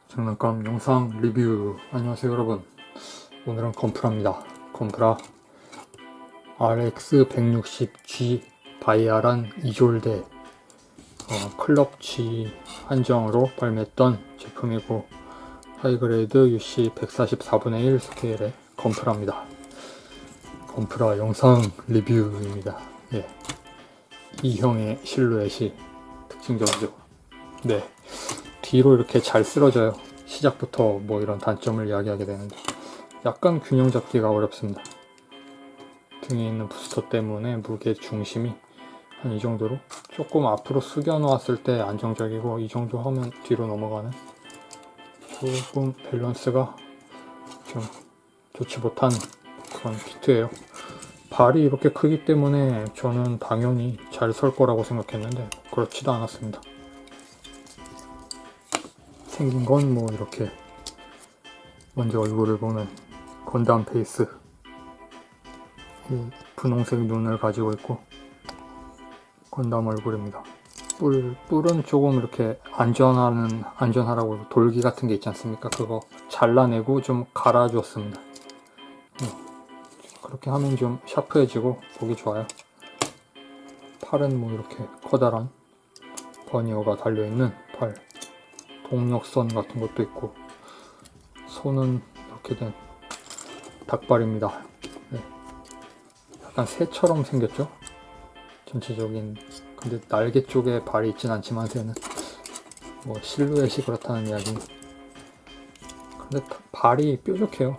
장난감 영상 리뷰. 안녕하세요 여러분, 오늘은 건프라입니다. 건프라 RX160G 바이아란 2졸대 클럽치 한정으로 발매했던 제품이고, 하이그레이드 UC 144분의 1 스케일의 건프라입니다. 건프라 영상 리뷰입니다. 예. E형의 실루엣이 특징적이죠. 네. 뒤로 이렇게 잘 쓸어져요. 시작부터 뭐 이런 단점을 이야기하게 되는데, 약간 균형 잡기가 어렵습니다. 등에 있는 부스터 때문에 무게 중심이 한 이 정도로 조금 앞으로 숙여 놓았을 때 안정적이고, 이 정도 하면 뒤로 넘어가는, 조금 밸런스가 좀 좋지 못한 그런 키트예요. 발이 이렇게 크기 때문에 저는 당연히 잘 설 거라고 생각했는데 그렇지도 않았습니다. 생긴 건 뭐 이렇게, 먼저 얼굴을 보면 건담 페이스, 이 분홍색 눈을 가지고 있고 건담 얼굴입니다. 뿔은 조금 이렇게 안전하라고 돌기 같은 게 있지 않습니까? 그거 잘라내고 좀 갈아줬습니다. 그렇게 하면 좀 샤프해지고 보기 좋아요. 팔은 뭐 이렇게 커다란 버니어가 달려있는 팔, 동력선 같은 것도 있고, 손은 이렇게 된 닭발입니다. 네. 약간 새처럼 생겼죠? 전체적인, 근데 날개 쪽에 발이 있진 않지만 새는 뭐 실루엣이 그렇다는 이야기. 근데 발이 뾰족해요.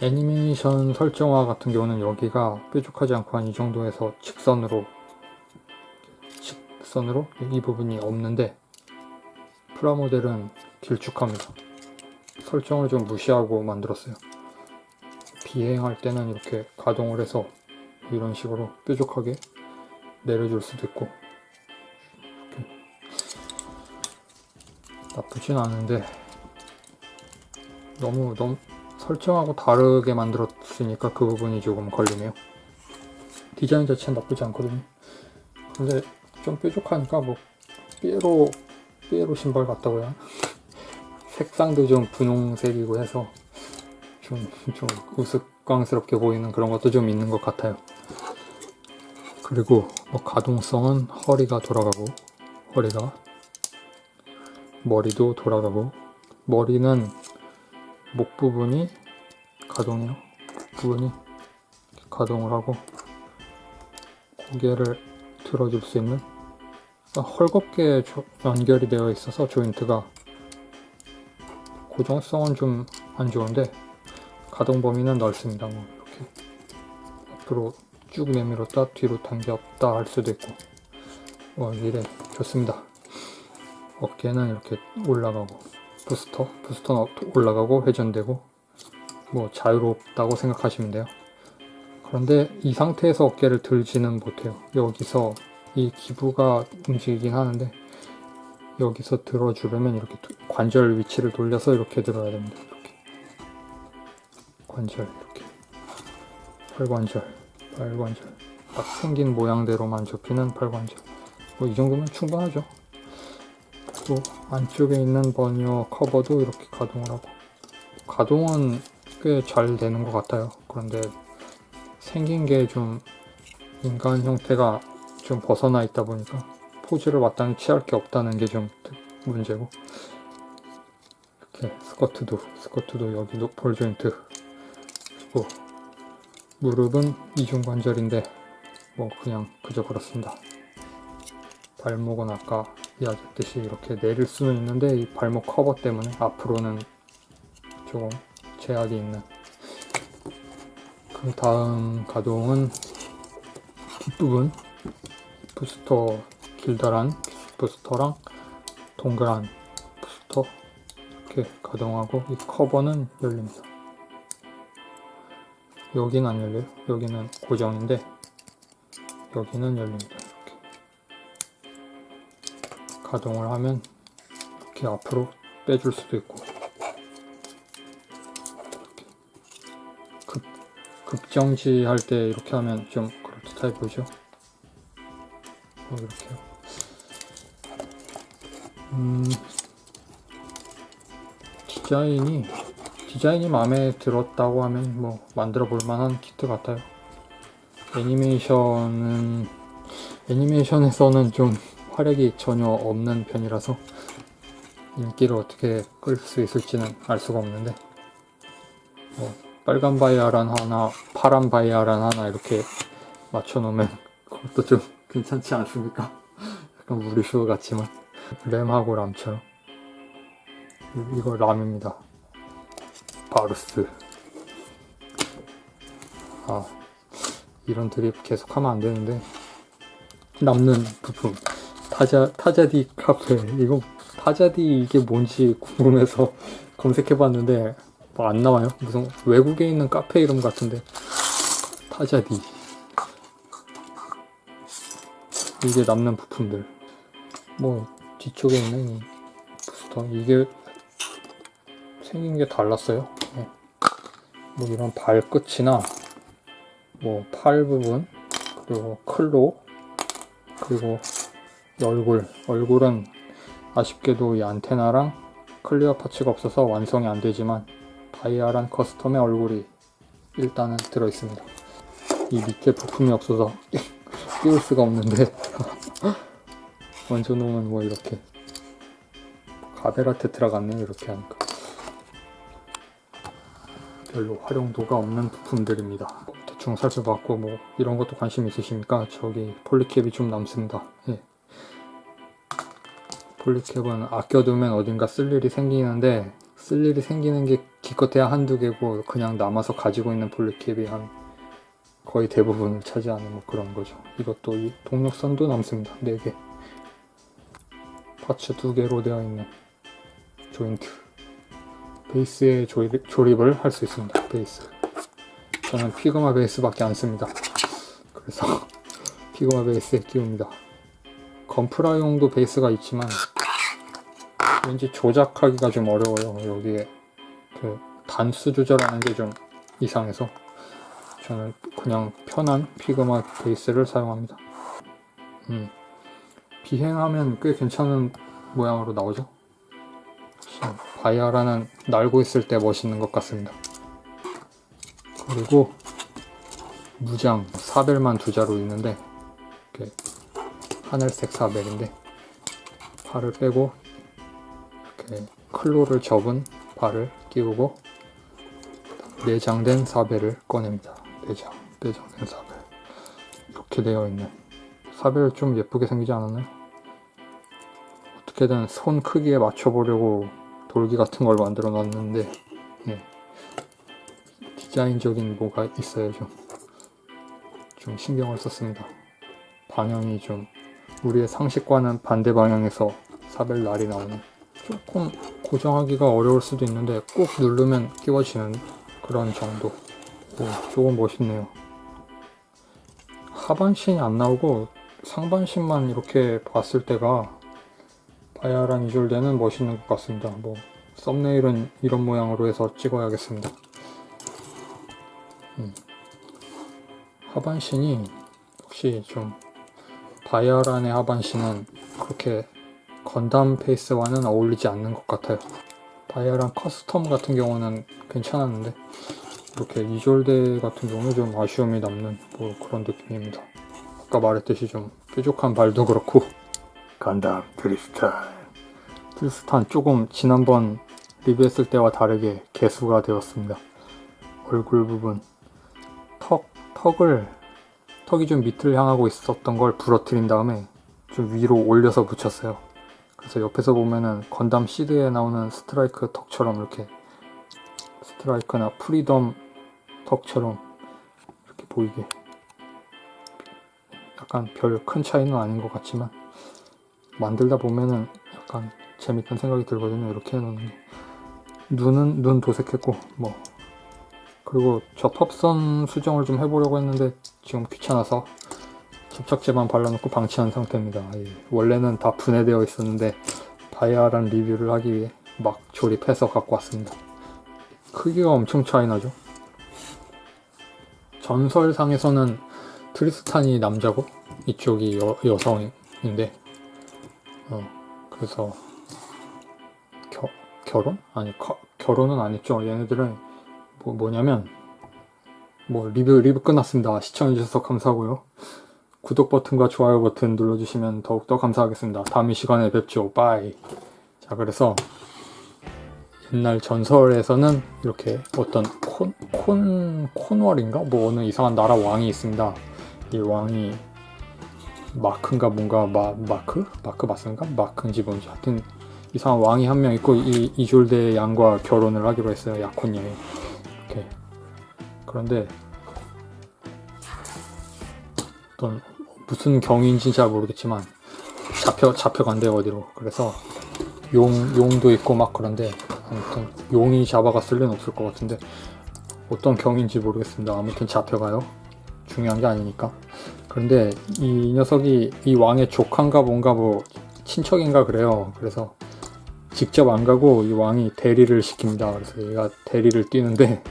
애니메이션 설정화 같은 경우는 여기가 뾰족하지 않고 한 이 정도에서 직선으로 이 부분이 없는데, 프라모델은 길쭉합니다. 설정을 좀 무시하고 만들었어요. 비행할 때는 이렇게 가동을 해서 이런 식으로 뾰족하게 내려줄 수도 있고, 이렇게. 나쁘진 않은데 너무 설정하고 다르게 만들었으니까 그 부분이 조금 걸리네요. 디자인 자체는 나쁘지 않거든요. 근데 좀 뾰족하니까 뭐 삐에로 신발 같다고 해야? 색상도 좀 분홍색이고 해서 좀 우스꽝스럽게 보이는 그런 것도 좀 있는 것 같아요. 그리고 뭐 가동성은 허리가 돌아가고, 머리도 돌아가고, 머리는 목 부분이 가동해요. 부분이 가동을 하고, 고개를 들어줄 수 있는, 헐겁게 연결이 되어 있어서 조인트가 고정성은 좀 안 좋은데 가동 범위는 넓습니다. 뭐 이렇게 앞으로 쭉 내밀었다 뒤로 당겼다 할 수도 있고, 이래 좋습니다. 어깨는 이렇게 올라가고, 부스터는 올라가고 회전되고, 뭐 자유롭다고 생각하시면 돼요. 그런데 이 상태에서 어깨를 들지는 못해요. 여기서 이 기부가 움직이긴 하는데, 여기서 들어주려면 이렇게 관절 위치를 돌려서 이렇게 들어야 됩니다. 이렇게 관절, 이렇게 팔관절, 딱 생긴 모양대로만 접히는 팔관절. 뭐 이 정도면 충분하죠. 또 안쪽에 있는 버니어 커버도 이렇게 가동을 하고, 가동은 꽤 잘 되는 것 같아요. 그런데 생긴 게 좀 인간 형태가 좀 벗어나 있다 보니까 포즈를 마땅히 취할 게 없다는 게 좀 문제고, 이렇게 스커트도 여기도 볼 조인트, 그리고 무릎은 이중관절인데 뭐 그냥 그저 그렇습니다. 발목은 아까 이야기했듯이 이렇게 내릴 수는 있는데, 이 발목 커버 때문에 앞으로는 조금 제약이 있는. 그 다음 가동은 뒷부분, 부스터, 길다란 부스터랑 동그란 부스터 이렇게 가동하고, 이 커버는 열립니다. 여기는 안 열려요. 여기는 고정인데 여기는 열립니다. 이렇게 가동을 하면 이렇게 앞으로 빼줄 수도 있고, 이렇게 급정지 할 때 이렇게 하면 좀 그럴듯해 보이죠? 이렇게요. 디자인이 마음에 들었다고 하면 뭐 만들어 볼 만한 키트 같아요. 애니메이션에서는 좀 화력이 전혀 없는 편이라서 인기를 어떻게 끌 수 있을지는 알 수가 없는데, 뭐 빨간 바이아란 하나, 파란 바이아란 하나 이렇게 맞춰 놓으면 그것도 좀 괜찮지 않습니까? 약간 무리수 같지만. 램하고 람처럼. 이거 람입니다. 바루스. 이런 드립 계속 하면 안 되는데, 남는 부품. 타자디 카페. 이거 타자디 이게 뭔지 궁금해서 검색해봤는데 뭐 안 나와요. 무슨 외국에 있는 카페 이름 같은데. 타자디. 이게 남는 부품들. 뭐 뒤쪽에 있는 이 부스터, 이게 생긴 게 달랐어요. 네. 뭐 이런 발끝이나 뭐 팔 부분, 그리고 클로, 그리고 얼굴은 아쉽게도 이 안테나랑 클리어 파츠가 없어서 완성이 안 되지만 바이아란 커스텀의 얼굴이 일단은 들어있습니다. 이 밑에 부품이 없어서 끼울 수가 없는데 얹어놓으면 뭐 이렇게 가베라 테트라 같네요. 이렇게 하니까 별로 활용도가 없는 부품들입니다. 대충 살펴봤고, 뭐 이런 것도 관심 있으시니까 저기 폴리캡이 좀 남습니다. 예. 폴리캡은 아껴두면 어딘가 쓸 일이 생기는데, 쓸 일이 생기는 게 기껏해야 한두 개고, 그냥 남아서 가지고 있는 폴리캡이 한 거의 대부분을 차지하는 뭐 그런 거죠. 이것도 이 동력선도 남습니다. 4개. 파츠 2개로 되어 있는 조인트. 베이스에 조립을 할 수 있습니다. 베이스. 저는 피그마 베이스밖에 안 씁니다. 그래서 피그마 베이스에 끼웁니다. 건프라용도 베이스가 있지만 왠지 조작하기가 좀 어려워요. 여기에 그 단수 조절하는 게 좀 이상해서 저는 그냥 편한 피그마 베이스를 사용합니다. 비행하면 꽤 괜찮은 모양으로 나오죠. 바이아라는 날고 있을 때 멋있는 것 같습니다. 그리고 무장 사벨만 2자루 있는데, 이렇게 하늘색 사벨인데 팔을 빼고 이렇게 클로를 접은 발을 끼우고 내장된 사벨을 꺼냅니다. 내장된 사벨. 이렇게 되어 있는 사벨 좀 예쁘게 생기지 않았나요? 어떻게든 손 크기에 맞춰보려고 돌기 같은 걸 만들어 놨는데, 네. 디자인적인 뭐가 있어요. 좀 신경을 썼습니다. 방향이 좀 우리의 상식과는 반대 방향에서 사벨 날이 나오는, 조금 고정하기가 어려울 수도 있는데 꾹 누르면 끼워지는 그런 정도. 조금 멋있네요. 하반신이 안 나오고 상반신만 이렇게 봤을 때가 바이아란 이졸데는 멋있는 것 같습니다. 뭐 썸네일은 이런 모양으로 해서 찍어야겠습니다. 하반신이 혹시 좀, 바이아란의 하반신은 그렇게 건담 페이스와는 어울리지 않는 것 같아요. 바이아란 커스텀 같은 경우는 괜찮았는데 이렇게 이졸데 같은 경우는 좀 아쉬움이 남는 뭐 그런 느낌입니다. 아까 말했듯이 좀 뾰족한 발도 그렇고. 건담 트리스탄 조금 지난번 리뷰했을 때와 다르게 개수가 되었습니다. 얼굴 부분 턱이 좀 밑을 향하고 있었던 걸 부러뜨린 다음에 좀 위로 올려서 붙였어요. 그래서 옆에서 보면은 건담 시드에 나오는 스트라이크 턱처럼, 이렇게 스트라이크나 프리덤 턱처럼 이렇게 보이게, 약간 별 큰 차이는 아닌 것 같지만 만들다 보면은 약간 재밌다는 생각이 들거든요. 이렇게 해놓는 게. 눈은 도색했고, 뭐 그리고 저 텁선 수정을 좀 해보려고 했는데 지금 귀찮아서 접착제만 발라놓고 방치한 상태입니다. 원래는 다 분해되어 있었는데 바이아란 리뷰를 하기 위해 막 조립해서 갖고 왔습니다. 크기가 엄청 차이 나죠. 전설상에서는 트리스탄이 남자고 이쪽이 여성인데, 그래서 결혼? 아니 결혼은 안 했죠. 얘네들은 뭐냐면 리뷰 끝났습니다. 시청해주셔서 감사하고요. 구독 버튼과 좋아요 버튼 눌러주시면 더욱더 감사하겠습니다. 다음 이 시간에 뵙죠. 빠이. 자, 그래서 옛날 전설에서는 이렇게 어떤 콘월인가? 어느 이상한 나라 왕이 있습니다. 이 왕이 마크인가 뭔가 마크 맞습니까? 마크인지 뭔지 하여튼 이상한 왕이 한 명 있고 이 이졸데 양과 결혼을 하기로 했어요. 약혼녀에. 이렇게. 그런데 어떤 무슨 경위인지 잘 모르겠지만 잡혀간대요 어디로. 그래서 용도 있고 막 그런데 아무튼 용이 잡아갔을 리는 없을 것 같은데 어떤 경위인지 모르겠습니다. 아무튼 잡혀가요. 중요한 게 아니니까. 그런데 이 녀석이 이 왕의 조카인가 뭔가 친척인가 그래요. 그래서 직접 안 가고 이 왕이 대리를 시킵니다. 그래서 얘가 대리를 뛰는데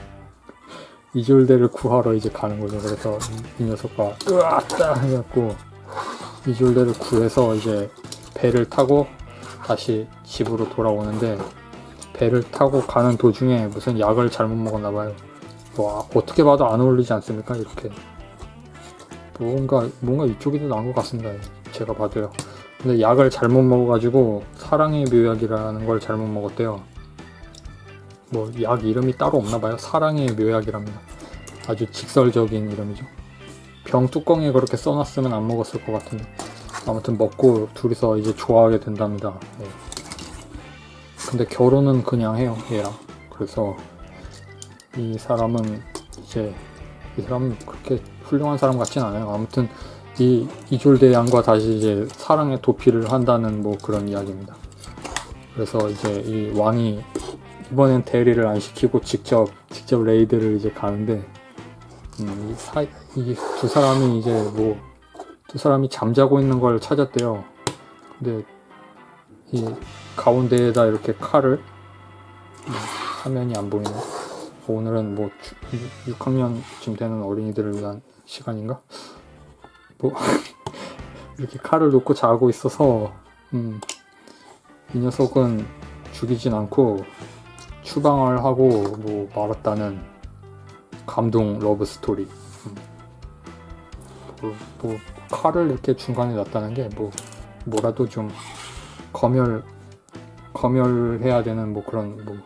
이졸데를 구하러 이제 가는 거죠. 그래서 이 녀석과 으아따 해갖고 이졸데를 구해서 이제 배를 타고 다시 집으로 돌아오는데 배를 타고 가는 도중에 무슨 약을 잘못 먹었나 봐요. 어떻게 봐도 안 어울리지 않습니까? 이렇게 뭔가 이쪽이 더 나은 것 같습니다. 제가 봐도요. 근데 약을 잘못 먹어가지고 사랑의 묘약이라는 걸 잘못 먹었대요. 약 이름이 따로 없나 봐요. 사랑의 묘약이랍니다. 아주 직설적인 이름이죠. 병 뚜껑에 그렇게 써놨으면 안 먹었을 것 같은데 아무튼 먹고 둘이서 이제 좋아하게 된답니다. 네. 근데 결혼은 그냥 해요, 얘랑. 그래서 이 사람은 그렇게 훌륭한 사람 같진 않아요. 아무튼 이 이졸데 양과 다시 이제 사랑의 도피를 한다는 그런 이야기입니다. 그래서 이제 이 왕이 이번엔 대리를 안 시키고 직접 레이드를 이제 가는데 이 두 사람이 이제 두 사람이 잠자고 있는 걸 찾았대요. 근데 이 가운데에다 이렇게 칼을 화면이 안 보이네. 오늘은 6학년쯤 되는 어린이들을 위한 시간인가? 이렇게 칼을 놓고 자고 있어서 이 녀석은 죽이진 않고 추방을 하고 말았다는 감동 러브 스토리. 칼을 이렇게 중간에 놨다는 게 뭐라도 좀 검열해야 되는 그런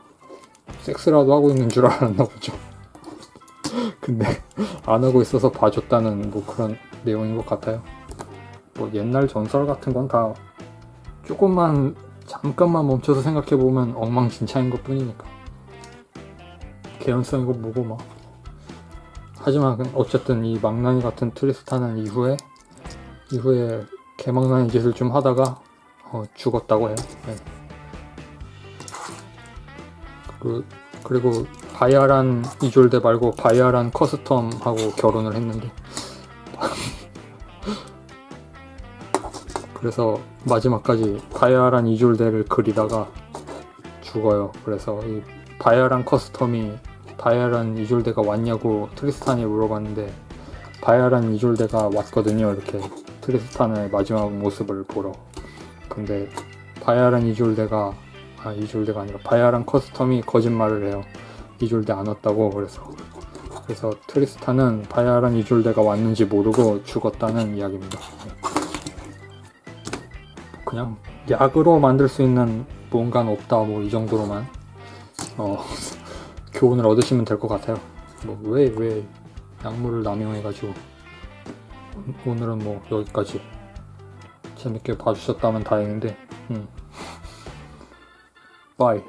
섹스라도 하고 있는 줄 알았나 보죠. 근데 안 하고 있어서 봐줬다는 그런 내용인 것 같아요. 옛날 전설 같은 건 다 잠깐만 멈춰서 생각해보면 엉망진창인 것 뿐이니까. 개연성이고 뭐고 하지만 어쨌든 이 망나니 같은 트리스탄은 이후에 개망나니 짓을 좀 하다가 죽었다고 해요. 네. 그리고 바야란 이졸데 말고 바야란 커스텀하고 결혼을 했는데 그래서 마지막까지 바야란 이졸데를 그리다가 죽어요. 그래서 이 바야란 커스텀이 바야란 이졸데가 왔냐고 트리스탄이 물어봤는데 바야란 이졸데가 왔거든요. 이렇게 트리스탄의 마지막 모습을 보러. 근데 바야란 이졸데가 아니라 바야란 커스텀이 거짓말을 해요. 이졸데 안 왔다고. 그래서 트리스탄은 바야란 이졸데가 왔는지 모르고 죽었다는 이야기입니다. 그냥 약으로 만들 수 있는 뭔가는 없다 이 정도로만 교훈을 얻으시면 될 것 같아요. 왜 약물을 남용해가지고. 오늘은 여기까지. 재밌게 봐주셨다면 다행인데 빠이.